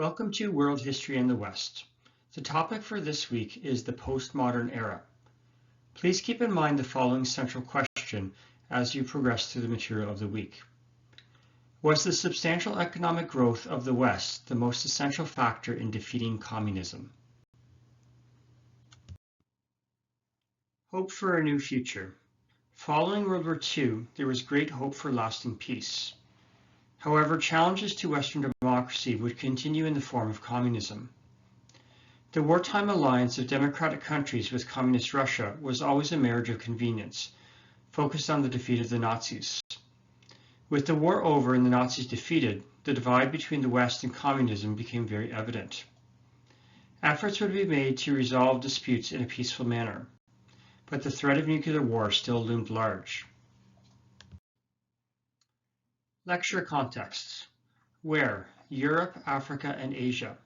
Welcome to World History in the West. The topic for this week is the postmodern era. Please keep in mind the following central question as you progress through the material of the week. Was the substantial economic growth of the West the most essential factor in defeating communism? Hope for a new future. Following World War II, there was great hope for lasting peace. However, challenges to Western democracy would continue in the form of communism. The wartime alliance of democratic countries with communist Russia was always a marriage of convenience, focused on the defeat of the Nazis. With the war over and the Nazis defeated, the divide between the West and communism became very evident. Efforts would be made to resolve disputes in a peaceful manner, but the threat of nuclear war still loomed large. Lecture contexts. Where? Europe, Africa, and Asia.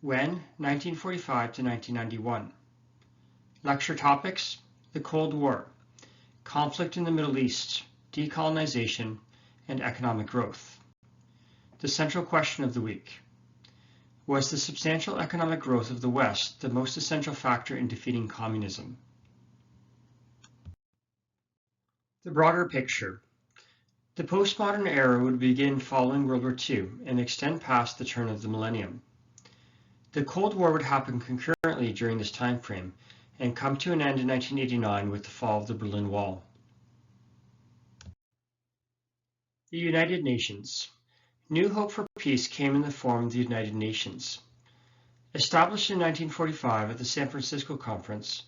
When? 1945 to 1991. Lecture topics. The Cold War, conflict in the Middle East, decolonization, and economic growth. The central question of the week. Was the substantial economic growth of the West the most essential factor in defeating communism? The broader picture. The postmodern era would begin following World War II and extend past the turn of the millennium. The Cold War would happen concurrently during this time frame and come to an end in 1989 with the fall of the Berlin Wall. The United Nations. New hope for peace came in the form of the United Nations. Established in 1945 at the San Francisco Conference,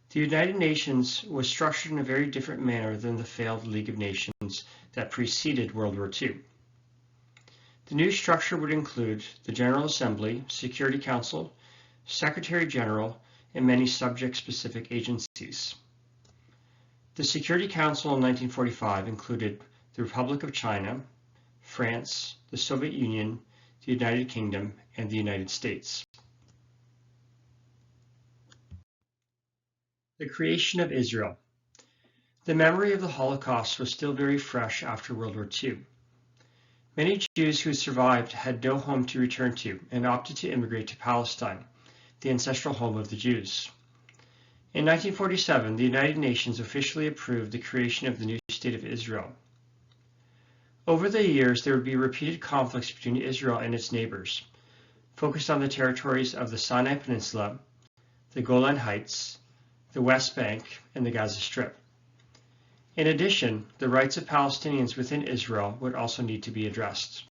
the United Nations was structured in a very different manner than the failed League of Nations that preceded World War II. The new structure would include the General Assembly, Security Council, Secretary General, and many subject-specific agencies. The Security Council in 1945 included the Republic of China, France, the Soviet Union, the United Kingdom, and the United States. The creation of Israel. The memory of the Holocaust was still very fresh after World War II. Many Jews who survived had no home to return to and opted to immigrate to Palestine, the ancestral home of the Jews. In 1947, the United Nations officially approved the creation of the new state of Israel. Over the years, there would be repeated conflicts between Israel and its neighbors, focused on the territories of the Sinai Peninsula, the Golan Heights, the West Bank, and the Gaza Strip. In addition, the rights of Palestinians within Israel would also need to be addressed.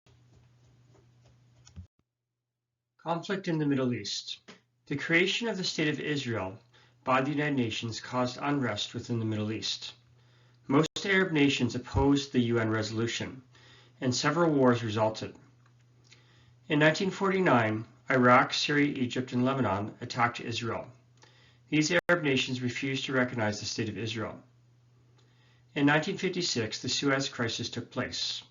Conflict in the Middle East. The creation of the State of Israel by the United Nations caused unrest within the Middle East. Most Arab nations opposed the UN resolution, and several wars resulted. In 1949, Iraq, Syria, Egypt, and Lebanon attacked Israel. These Arab nations refused to recognize the State of Israel. In 1956, the Suez Crisis took place.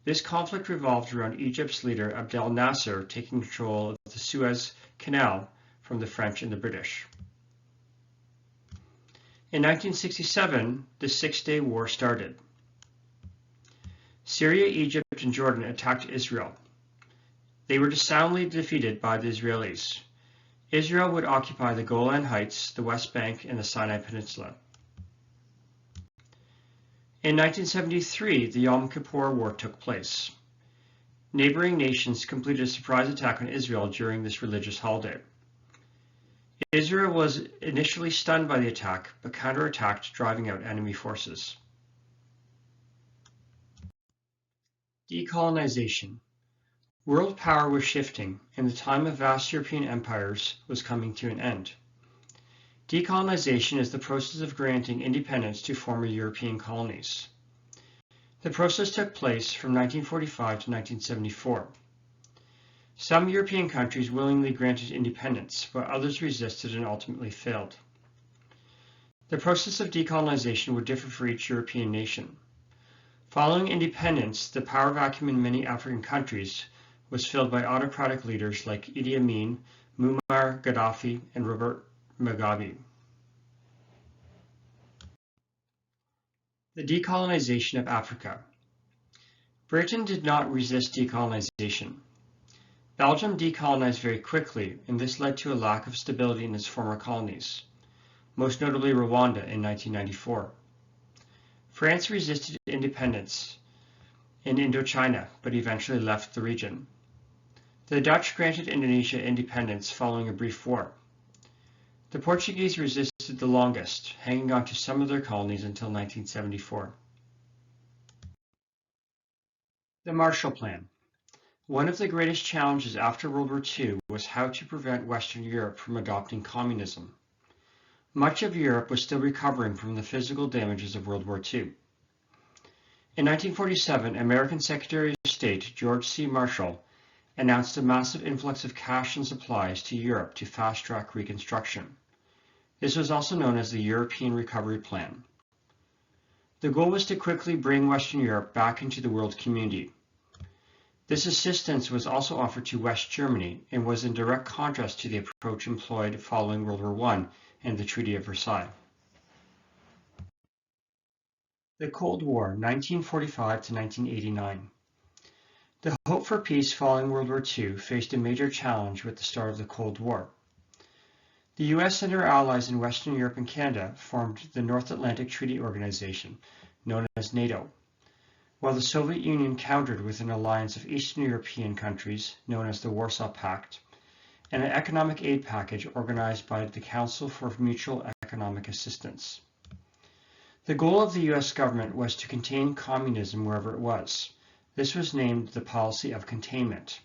This conflict revolved around Egypt's leader Abdel Nasser taking control of the Suez Canal from the French and the British. In 1967, the Six-Day War started. Syria, Egypt, and Jordan attacked Israel. They were soundly defeated by the Israelis. Israel would occupy the Golan Heights, the West Bank, and the Sinai Peninsula. In 1973, the Yom Kippur War took place. Neighboring nations completed a surprise attack on Israel during this religious holiday. Israel was initially stunned by the attack, but counterattacked, driving out enemy forces. Decolonization. World power was shifting, and the time of vast European empires was coming to an end. Decolonization is the process of granting independence to former European colonies. The process took place from 1945 to 1974. Some European countries willingly granted independence, while others resisted and ultimately failed. The process of decolonization would differ for each European nation. Following independence, the power vacuum in many African countries was filled by autocratic leaders like Idi Amin, Muammar Gaddafi, and Robert Mugabe. The decolonization of Africa. Britain did not resist decolonization. Belgium decolonized very quickly, and this led to a lack of stability in its former colonies, most notably Rwanda in 1994. France resisted independence in Indochina, but eventually left the region. The Dutch granted Indonesia independence following a brief war. The Portuguese resisted the longest, hanging on to some of their colonies until 1974. The Marshall Plan. One of the greatest challenges after World War II was how to prevent Western Europe from adopting communism. Much of Europe was still recovering from the physical damages of World War II. In 1947, American Secretary of State George C. Marshall announced a massive influx of cash and supplies to Europe to fast-track reconstruction. This was also known as the European Recovery Plan. The goal was to quickly bring Western Europe back into the world community. This assistance was also offered to West Germany and was in direct contrast to the approach employed following World War I and the Treaty of Versailles. The Cold War, 1945 to 1989. The hope for peace following World War II faced a major challenge with the start of the Cold War. The US and her allies in Western Europe and Canada formed the North Atlantic Treaty Organization, known as NATO, while the Soviet Union countered with an alliance of Eastern European countries, known as the Warsaw Pact, and an economic aid package organized by the Council for Mutual Economic Assistance. The goal of the US government was to contain communism wherever it was. This was named the policy of containment.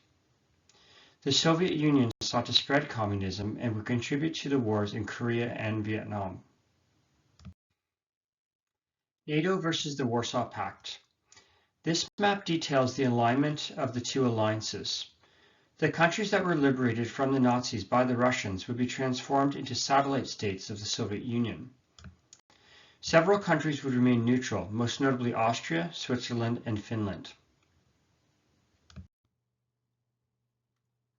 The Soviet Union sought to spread communism and would contribute to the wars in Korea and Vietnam. NATO versus the Warsaw Pact. This map details the alignment of the two alliances. The countries that were liberated from the Nazis by the Russians would be transformed into satellite states of the Soviet Union. Several countries would remain neutral, most notably Austria, Switzerland, and Finland.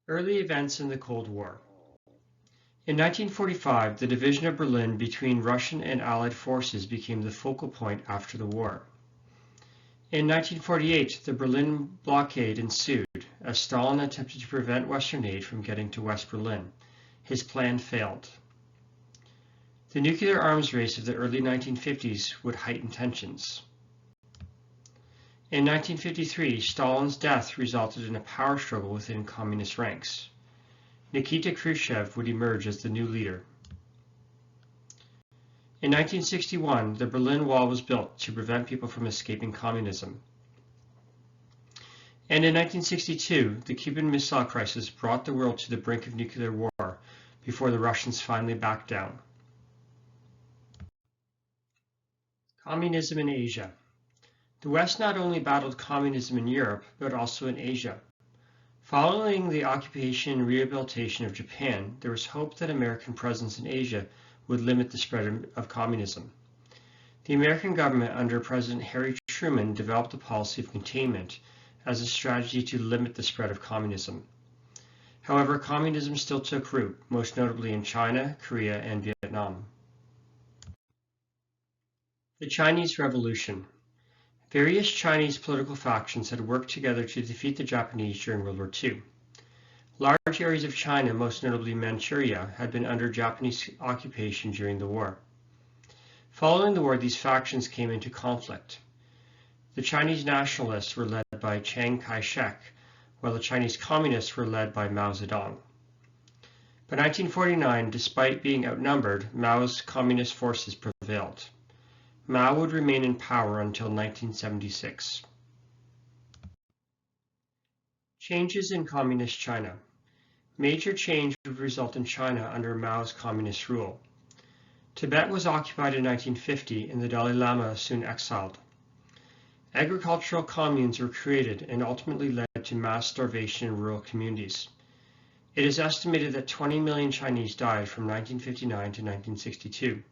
Early events in the Cold War. In 1945, the division of Berlin between Russian and Allied forces became the focal point after the war. In 1948, the Berlin blockade ensued as Stalin attempted to prevent Western aid from getting to West Berlin. His plan failed. The nuclear arms race of the early 1950s would heighten tensions. In 1953, Stalin's death resulted in a power struggle within communist ranks. Nikita Khrushchev would emerge as the new leader. In 1961, the Berlin Wall was built to prevent people from escaping communism. And in 1962, the Cuban Missile Crisis brought the world to the brink of nuclear war before the Russians finally backed down. Communism in Asia. The West not only battled communism in Europe, but also in Asia. Following the occupation and rehabilitation of Japan, there was hope that American presence in Asia would limit the spread of communism. The American government under President Harry Truman developed a policy of containment as a strategy to limit the spread of communism. However, communism still took root, most notably in China, Korea, and Vietnam. The Chinese Revolution. Various Chinese political factions had worked together to defeat the Japanese during World War II. Large areas of China, most notably Manchuria, had been under Japanese occupation during the war. Following the war, these factions came into conflict. The Chinese nationalists were led by Chiang Kai-shek, while the Chinese communists were led by Mao Zedong. By 1949, despite being outnumbered, Mao's communist forces prevailed. Mao would remain in power until 1976. Changes in Communist China. Major change would result in China under Mao's communist rule. Tibet was occupied in 1950 and the Dalai Lama soon exiled. Agricultural communes were created and ultimately led to mass starvation in rural communities. It is estimated that 20 million Chinese died from 1959 to 1962.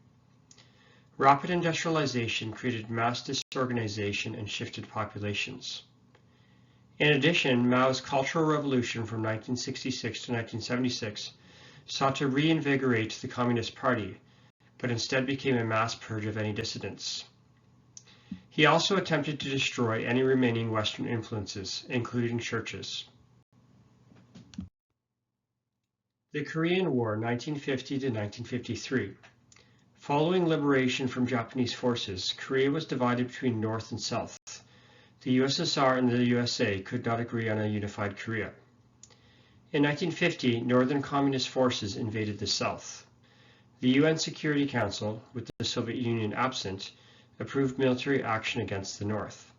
Rapid industrialization created mass disorganization and shifted populations. In addition, Mao's Cultural Revolution from 1966 to 1976 sought to reinvigorate the Communist Party, but instead became a mass purge of any dissidents. He also attempted to destroy any remaining Western influences, including churches. The Korean War, 1950 to 1953. Following liberation from Japanese forces, Korea was divided between North and South. The USSR and the USA could not agree on a unified Korea. In 1950, Northern Communist forces invaded the South. The UN Security Council, with the Soviet Union absent, approved military action against the North.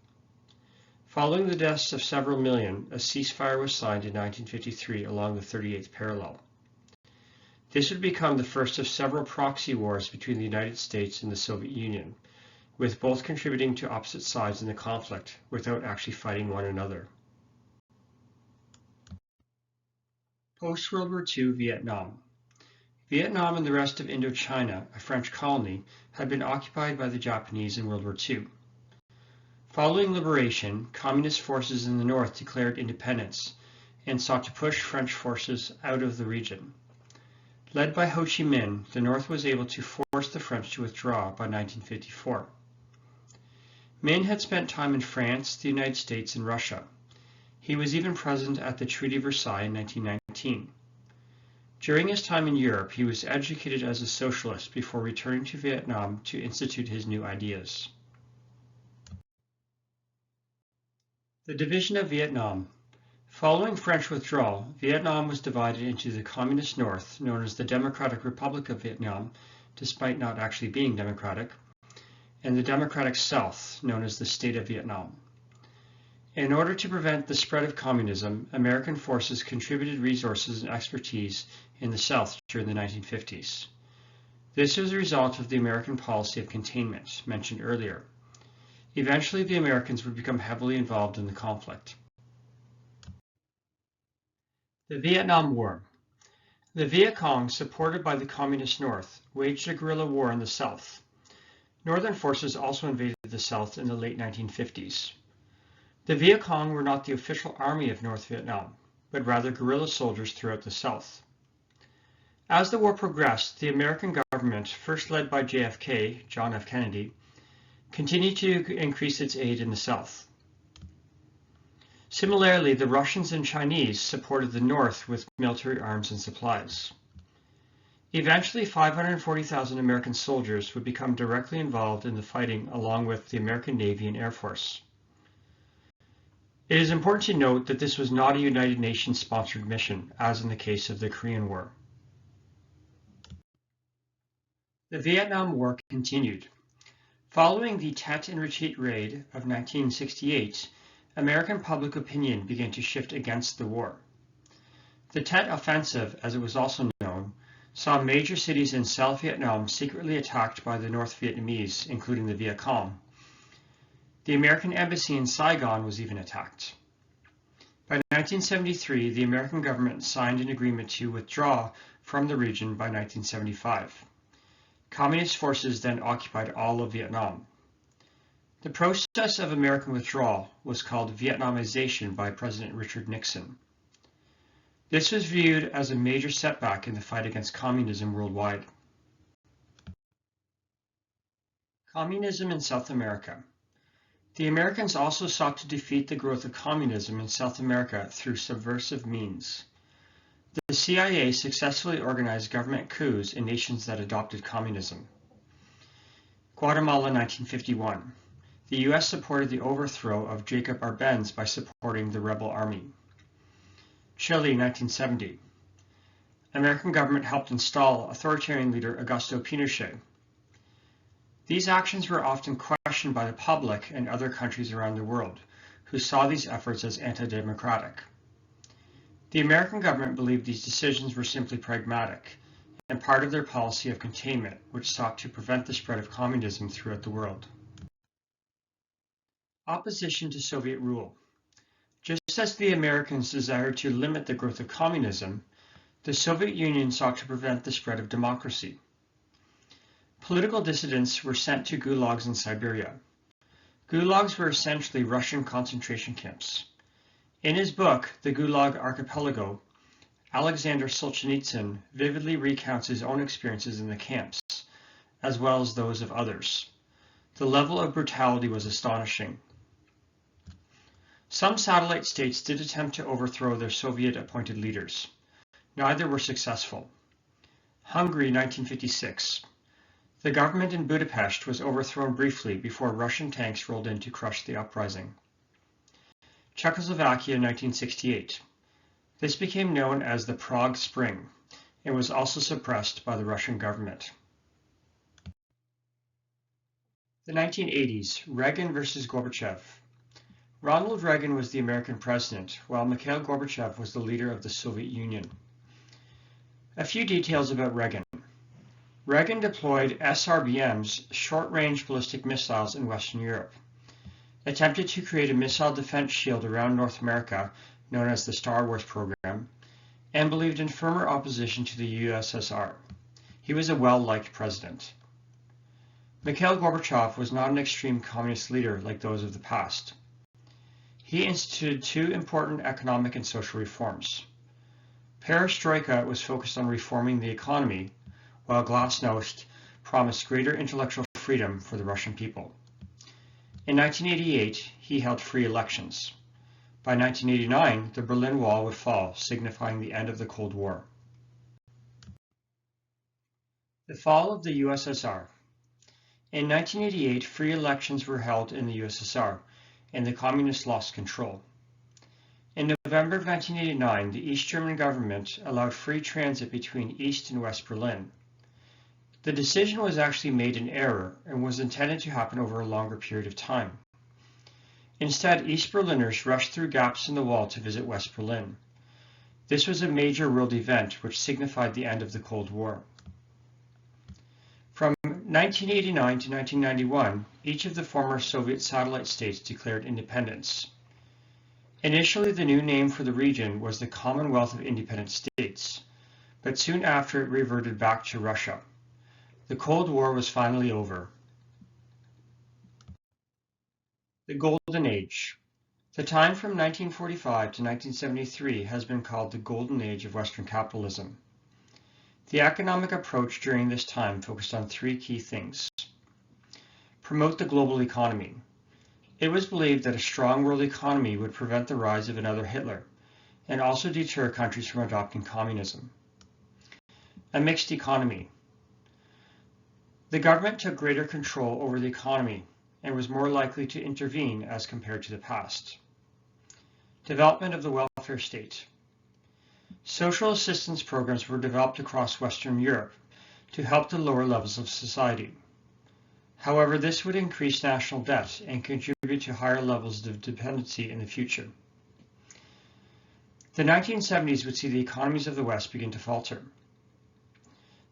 Following the deaths of several million, a ceasefire was signed in 1953 along the 38th parallel. This would become the first of several proxy wars between the United States and the Soviet Union, with both contributing to opposite sides in the conflict without actually fighting one another. Post-World War II Vietnam. Vietnam and the rest of Indochina, a French colony, had been occupied by the Japanese in World War II. Following liberation, communist forces in the north declared independence and sought to push French forces out of the region. Led by Ho Chi Minh, the North was able to force the French to withdraw by 1954. Minh had spent time in France, the United States, and Russia. He was even present at the Treaty of Versailles in 1919. During his time in Europe, he was educated as a socialist before returning to Vietnam to institute his new ideas. The division of Vietnam. Following French withdrawal, Vietnam was divided into the Communist North, known as the Democratic Republic of Vietnam, despite not actually being democratic, and the Democratic South, known as the State of Vietnam. In order to prevent the spread of communism, American forces contributed resources and expertise in the South during the 1950s. This was a result of the American policy of containment, mentioned earlier. Eventually, the Americans would become heavily involved in the conflict. The Vietnam War. The Viet Cong, supported by the Communist North, waged a guerrilla war in the South. Northern forces also invaded the South in the late 1950s. The Viet Cong were not the official army of North Vietnam, but rather guerrilla soldiers throughout the South. As the war progressed, the American government, first led by JFK, John F. Kennedy, continued to increase its aid in the South. Similarly, the Russians and Chinese supported the North with military arms and supplies. Eventually, 540,000 American soldiers would become directly involved in the fighting along with the American Navy and Air Force. It is important to note that this was not a United Nations-sponsored mission, as in the case of the Korean War. The Vietnam War continued. Following the Tet and Retreat raid of 1968, American public opinion began to shift against the war. The Tet Offensive, as it was also known, saw major cities in South Vietnam secretly attacked by the North Vietnamese, including the Viet Cong. The American embassy in Saigon was even attacked. By 1973, the American government signed an agreement to withdraw from the region by 1975. Communist forces then occupied all of Vietnam. The process of American withdrawal was called Vietnamization by President Richard Nixon. This was viewed as a major setback in the fight against communism worldwide. Communism in South America. The Americans also sought to defeat the growth of communism in South America through subversive means. The CIA successfully organized government coups in nations that adopted communism. Guatemala, 1951. The U.S. supported the overthrow of Jacob Arbenz by supporting the rebel army. Chile, 1970. American government helped install authoritarian leader Augusto Pinochet. These actions were often questioned by the public and other countries around the world, who saw these efforts as anti-democratic. The American government believed these decisions were simply pragmatic and part of their policy of containment, which sought to prevent the spread of communism throughout the world. Opposition to Soviet rule. Just as the Americans desired to limit the growth of communism, the Soviet Union sought to prevent the spread of democracy. Political dissidents were sent to gulags in Siberia. Gulags were essentially Russian concentration camps. In his book, The Gulag Archipelago, Alexander Solzhenitsyn vividly recounts his own experiences in the camps, as well as those of others. The level of brutality was astonishing. Some satellite states did attempt to overthrow their Soviet-appointed leaders. Neither were successful. Hungary, 1956. The government in Budapest was overthrown briefly before Russian tanks rolled in to crush the uprising. Czechoslovakia, 1968. This became known as the Prague Spring and was also suppressed by the Russian government. The 1980s, Reagan versus Gorbachev. Ronald Reagan was the American president, while Mikhail Gorbachev was the leader of the Soviet Union. A few details about Reagan. Reagan deployed SRBMs, short-range ballistic missiles, in Western Europe, attempted to create a missile defense shield around North America, known as the Star Wars program, and believed in firmer opposition to the USSR. He was a well-liked president. Mikhail Gorbachev was not an extreme communist leader like those of the past. He instituted two important economic and social reforms. Perestroika was focused on reforming the economy, while Glasnost promised greater intellectual freedom for the Russian people. In 1988, he held free elections. By 1989, the Berlin Wall would fall, signifying the end of the Cold War. The fall of the USSR. In 1988, free elections were held in the USSR, and the communists lost control. In November of 1989, the East German government allowed free transit between East and West Berlin. The decision was actually made in error and was intended to happen over a longer period of time. Instead, East Berliners rushed through gaps in the wall to visit West Berlin. This was a major world event which signified the end of the Cold War. From 1989 to 1991, each of the former Soviet satellite states declared independence. Initially, the new name for the region was the Commonwealth of Independent States, but soon after it reverted back to Russia. The Cold War was finally over. The Golden Age. The time from 1945 to 1973 has been called the Golden Age of Western capitalism. The economic approach during this time focused on three key things. Promote the global economy. It was believed that a strong world economy would prevent the rise of another Hitler and also deter countries from adopting communism. A mixed economy. The government took greater control over the economy and was more likely to intervene as compared to the past. Development of the welfare state. Social assistance programs were developed across Western Europe to help the lower levels of society. However, this would increase national debt and contribute to higher levels of dependency in the future. The 1970s would see the economies of the West begin to falter.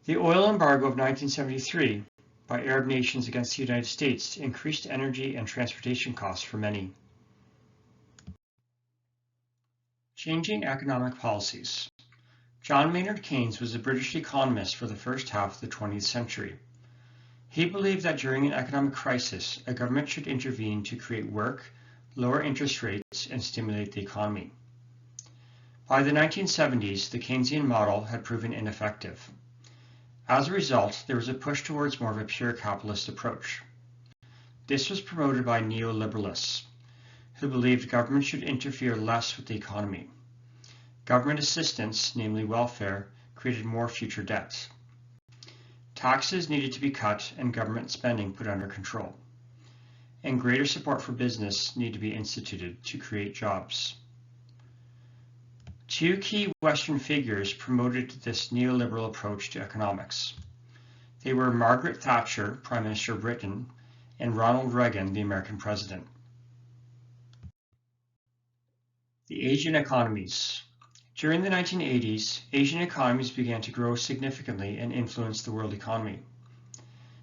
The oil embargo of 1973 by Arab nations against the United States increased energy and transportation costs for many. Changing economic policies. John Maynard Keynes was a British economist for the first half of the 20th century. He believed that during an economic crisis, a government should intervene to create work, lower interest rates, and stimulate the economy. By the 1970s, the Keynesian model had proven ineffective. As a result, there was a push towards more of a pure capitalist approach. This was promoted by neoliberalists, who believed government should interfere less with the economy. Government assistance, namely welfare, created more future debts. Taxes needed to be cut and government spending put under control. And greater support for business needed to be instituted to create jobs. Two key Western figures promoted this neoliberal approach to economics. They were Margaret Thatcher, Prime Minister of Britain, and Ronald Reagan, the American president. The Asian economies. During the 1980s, Asian economies began to grow significantly and influence the world economy.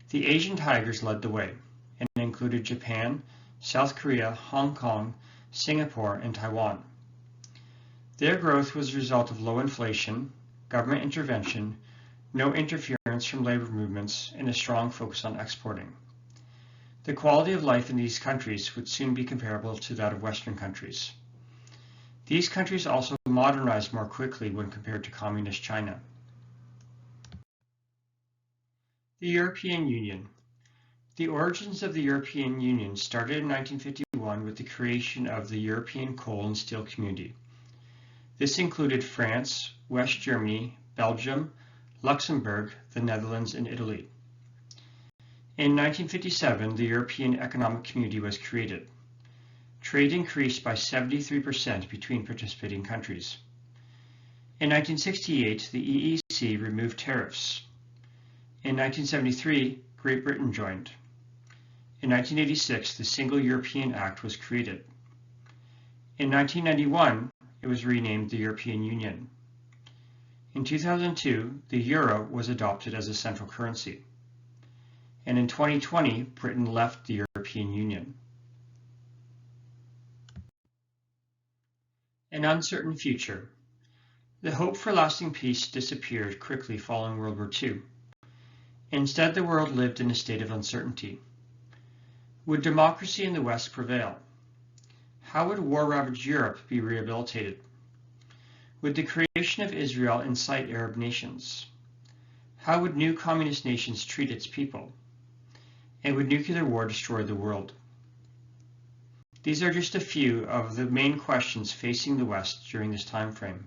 The Asian tigers led the way and included Japan, South Korea, Hong Kong, Singapore, and Taiwan. Their growth was a result of low inflation, government intervention, no interference from labor movements, and a strong focus on exporting. The quality of life in these countries would soon be comparable to that of Western countries. These countries also modernized more quickly when compared to communist China. The European Union. The origins of the European Union started in 1951 with the creation of the European Coal and Steel Community. This included France, West Germany, Belgium, Luxembourg, the Netherlands, and Italy. In 1957, the European Economic Community was created. Trade increased by 73% between participating countries. In 1968, the EEC removed tariffs. In 1973, Great Britain joined. In 1986, the Single European Act was created. In 1991, it was renamed the European Union. In 2002, the euro was adopted as a central currency. And in 2020, Britain left the European Union. An uncertain future. The hope for lasting peace disappeared quickly following World War II. Instead, the world lived in a state of uncertainty. Would democracy in the West prevail? How would war-ravaged Europe be rehabilitated? Would the creation of Israel incite Arab nations? How would new communist nations treat its people? And would nuclear war destroy the world? These are just a few of the main questions facing the West during this time frame.